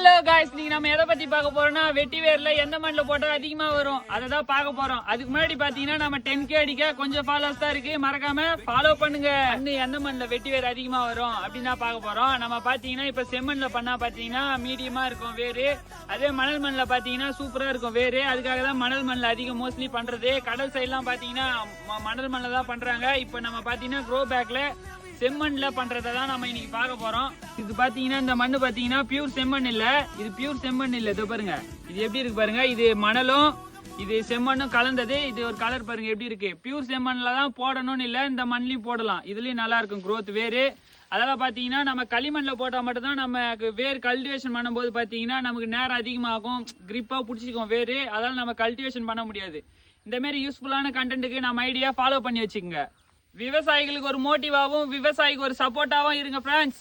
Hello guys, நீங்க நம்ம எதை பத்தி பார்க்க போறோம்னா வெட்டி வேர்ல எந்த மண்ணுல போட்டா அதிகமா வரும் அதை தான் பார்க்க போறோம். அதுக்கு முன்னாடி பாத்தீங்கன்னா நம்ம 10K அடிக்க கொஞ்சம் ஃபாலோவர்ஸ் தான் இருக்கு, மறக்காம ஃபாலோ பண்ணுங்க. எந்த மண்ணுல வெட்டி வேர் அதிகமா வரும் அப்படின்னு தான் பார்க்க போறோம். நம்ம பாத்தீங்கன்னா இப்ப செம்மண்ல பண்ணா பாத்தீங்கன்னா மீடியமா இருக்கும் வேறு, அதே மணல் மண்ணில் பாத்தீங்கன்னா சூப்பரா இருக்கும் வேறு. அதுக்காக தான் மணல் மண்ணில் அதிகம் மோஸ்ட்லி பண்றது. கடல் சைட்லாம் பாத்தீங்கன்னா மணல் மண்ணில் தான் பண்றாங்க. இப்ப நம்ம பாத்தீங்கன்னா க்ரோ பேக்ல செம்மண்ல பண்றதை தான் நம்ம இன்னைக்கு பார்க்க போறோம். இது பாத்தீங்கன்னா இந்த மண்ணு பாத்தீங்கன்னா பியூர் செம்மண் இல்ல, இது பியூர் செம்மண் இல்ல. இது பாருங்க, இது எப்படி இருக்கு பாருங்க. இது மணலும் இது செம்மண்ணும் கலந்தது. இது ஒரு கலர் பாருங்க எப்படி இருக்கு. பியூர் செம்மண்ல தான் போடணும்னு இல்ல, இந்த மண்லயும் போடலாம். இதுலயும் நல்லா இருக்கும் growth வேறு. அதெல்லாம் பாத்தீங்கன்னா நம்ம களிமண்ல போட்டா மட்டும் தான் நமக்கு வேர் கல்டிவேஷன் பண்ணும்போது பாத்தீங்கன்னா நமக்கு நேரம் அதிகமாகும், கிரிப்பா பிடிச்சிக்கும் வேறு. அதனால நம்ம கல்டிவேஷன் பண்ண முடியாது. இந்த மாதிரி யூஸ்ஃபுல்லான கண்டென்ட்டுக்கு நம்ம ஐடியா ஃபாலோ பண்ணி வச்சுக்கோங்க. விவசாயிகளுக்கு ஒரு மோட்டிவாகவும் விவசாயிக்கு ஒரு சப்போர்ட்டாகவும் இருங்க ஃப்ரெண்ட்ஸ்.